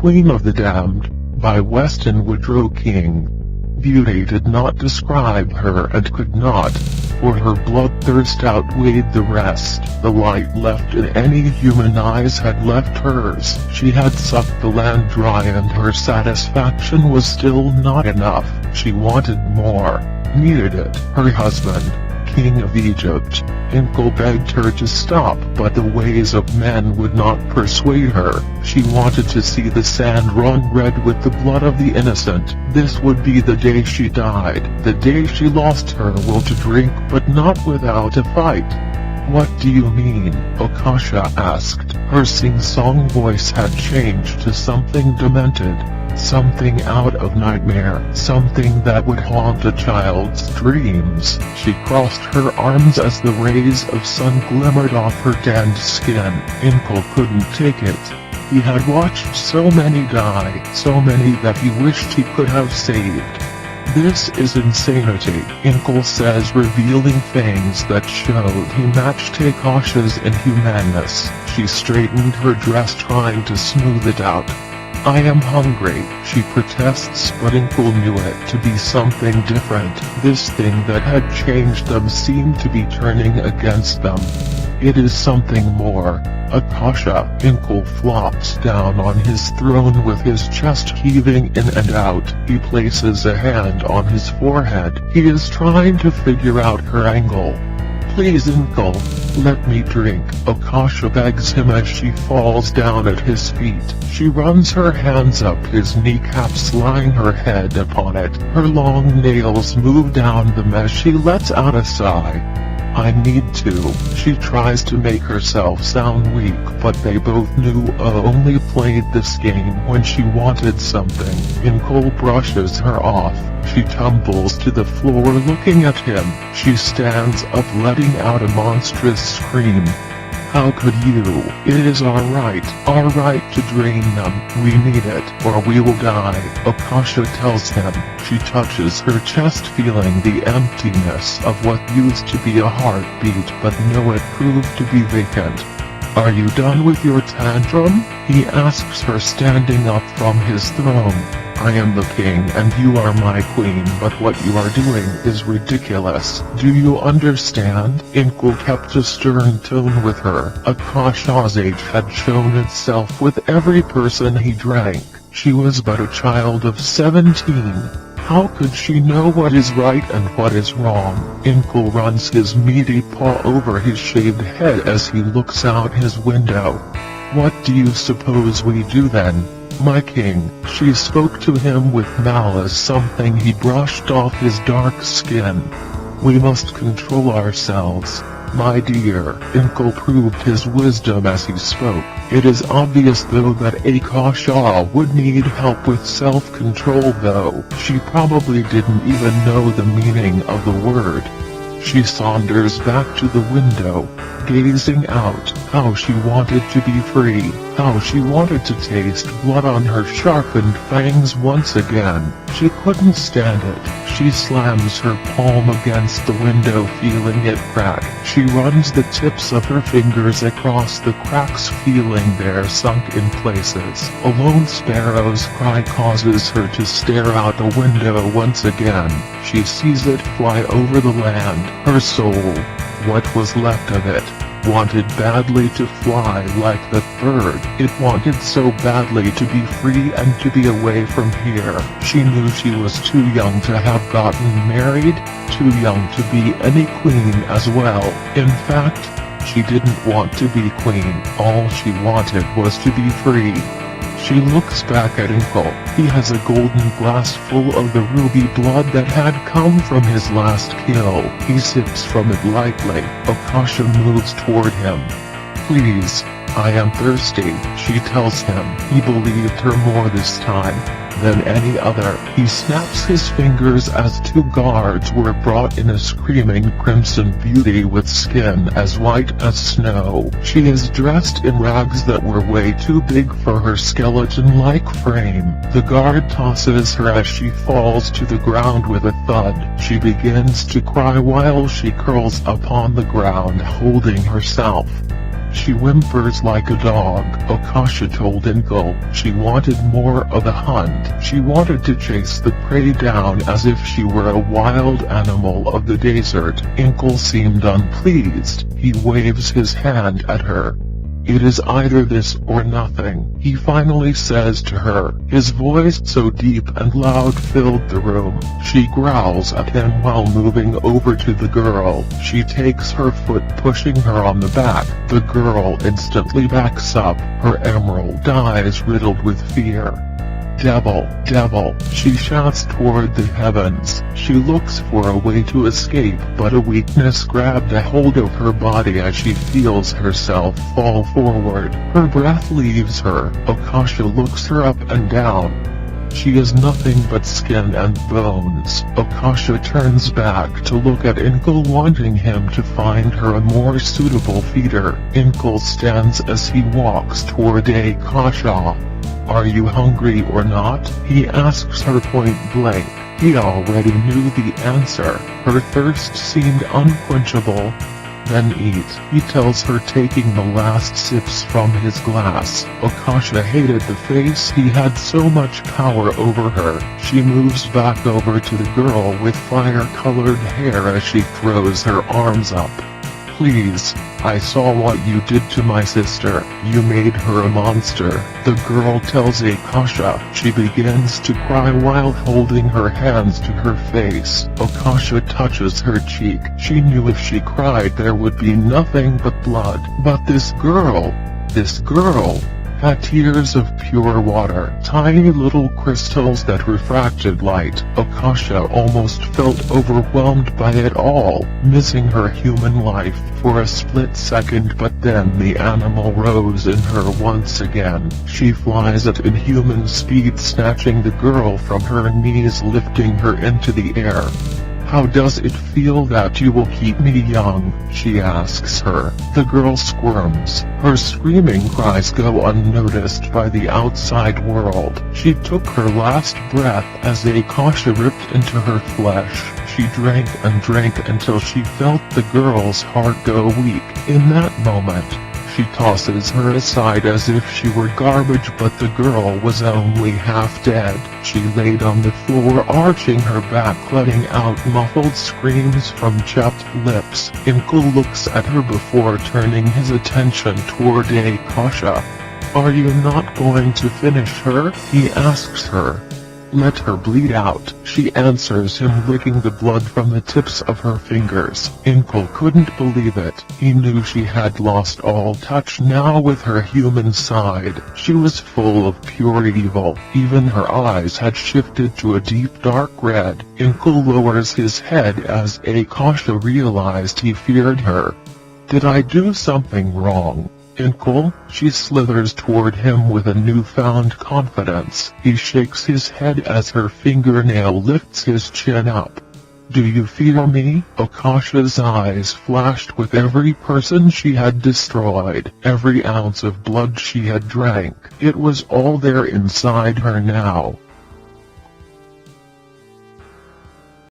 Queen of the Damned, by Weston Woodrow King. Beauty did not describe her and could not, for her bloodthirst outweighed the rest. The light left in any human eyes had left hers. She had sucked the land dry and her satisfaction was still not enough. She wanted more, needed it. Her husband, King of Egypt, Incal begged her to stop, but the ways of men would not persuade her. She wanted to see the sand run red with the blood of the innocent. This would be the day she died, the day she lost her will to drink, but not without a fight. "What do you mean?" Akasha asked. Her sing-song voice had changed to something demented. Something out of nightmare, something that would haunt a child's dreams. She crossed her arms as the rays of sun glimmered off her tanned skin. Incal couldn't take it. He had watched so many die, so many that he wished he could have saved. "This is insanity," Incal says, revealing fangs that showed he matched Akasha's inhumanness. She straightened her dress, trying to smooth it out. "I am hungry," she protests, but Incal knew it to be something different. This thing that had changed them seemed to be turning against them. "It is something more, Akasha." Incal flops down on his throne with his chest heaving in and out. He places a hand on his forehead. He is trying to figure out her angle. "Please, Incal, let me drink," Akasha begs him as she falls down at his feet. She runs her hands up his kneecaps, lying her head upon it. Her long nails move down them as she lets out a sigh. "I need to." She tries to make herself sound weak, but they both knew only played this game when she wanted something. Incal brushes her off. She tumbles to the floor looking at him. She stands up, letting out a monstrous scream. "How could you? It is our right to drain them. We need it, or we will die," Akasha tells him. She touches her chest, feeling the emptiness of what used to be a heartbeat, but no, it proved to be vacant. "Are you done with your tantrum?" he asks her, standing up from his throne. "I am the king and you are my queen, but what you are doing is ridiculous. Do you understand?" Incal kept a stern tone with her. Akasha's age had shown itself with every person he drank. She was but a child of 17. How could she know what is right and what is wrong? Incal runs his meaty paw over his shaved head as he looks out his window. "What do you suppose we do then, my king?" She spoke to him with malice, something he brushed off his dark skin. "We must control ourselves, my dear." Incal proved his wisdom as he spoke. It is obvious though that Akasha would need help with self-control, though she probably didn't even know the meaning of the word. She saunters back to the window, gazing out. How she wanted to be free. How she wanted to taste blood on her sharpened fangs once again. She couldn't stand it. She slams her palm against the window, feeling it crack. She runs the tips of her fingers across the cracks, feeling they're sunk in places. A lone sparrow's cry causes her to stare out a window once again. She sees it fly over the land. Her soul, what was left of it, wanted badly to fly like that bird. It wanted so badly to be free and to be away from here. She knew she was too young to have gotten married, too young to be any queen as well. In fact, she didn't want to be queen. All she wanted was to be free. She looks back at Incal. He has a golden glass full of the ruby blood that had come from his last kill. He sips from it lightly. Akasha moves toward him. "Please, I am thirsty," she tells him. He believed her more this time than any other. He snaps his fingers as two guards were brought in, a screaming crimson beauty with skin as white as snow. She is dressed in rags that were way too big for her skeleton-like frame. The guard tosses her as she falls to the ground with a thud. She begins to cry while she curls upon the ground, holding herself. She whimpers like a dog, Akasha told Inkle. She wanted more of the hunt. She wanted to chase the prey down as if she were a wild animal of the desert. Inkle seemed unpleased. He waves his hand at her. It is either this or nothing, he finally says to her. His voice so deep and loud filled the room. She growls at him while moving over to the girl. She takes her foot, pushing her on the back. The girl instantly backs up, her emerald eyes riddled with fear. Devil, devil, she shouts toward the heavens. She looks for a way to escape, but a weakness grabbed a hold of her body as she feels herself fall forward. Her breath leaves her. Akasha looks her up and down. She is nothing but skin and bones. Akasha turns back to look at Inkle, wanting him to find her a more suitable feeder. Inkle stands as he walks toward Akasha. Are you hungry or not? He asks her point blank. He already knew the answer. Her thirst seemed unquenchable. Then eat, he tells her, taking the last sips from his glass. Akasha hated the face. He had so much power over her. She moves back over to the girl with fire-colored hair as she throws her arms up. Please, I saw what you did to my sister. You made her a monster, the girl tells Akasha. She begins to cry while holding her hands to her face. Akasha touches her cheek. She knew if she cried there would be nothing but blood. But this girl had tears of pure water, tiny little crystals that refracted light. Akasha almost felt overwhelmed by it all, missing her human life for a split second, but then the animal rose in her once again. She flies at inhuman speed, snatching the girl from her knees, lifting her into the air. How does it feel that you will keep me young? She asks her. The girl squirms. Her screaming cries go unnoticed by the outside world. She took her last breath as Akasha ripped into her flesh. She drank and drank until she felt the girl's heart go weak. In that moment, she tosses her aside as if she were garbage, but the girl was only half dead. She laid on the floor, arching her back, letting out muffled screams from chapped lips. Inkle looks at her before turning his attention toward Akasha. Are you not going to finish her? He asks her. Let her bleed out, she answers him, licking the blood from the tips of her fingers. Inkle couldn't believe it. He knew she had lost all touch now with her human side. She was full of pure evil. Even her eyes had shifted to a deep dark red. Inkle lowers his head as Akasha realized he feared her. Did I do something wrong? Inkle, she slithers toward him with a newfound confidence. He shakes his head as her fingernail lifts his chin up. Do you fear me? Akasha's eyes flashed with every person she had destroyed, every ounce of blood she had drank. It was all there inside her now.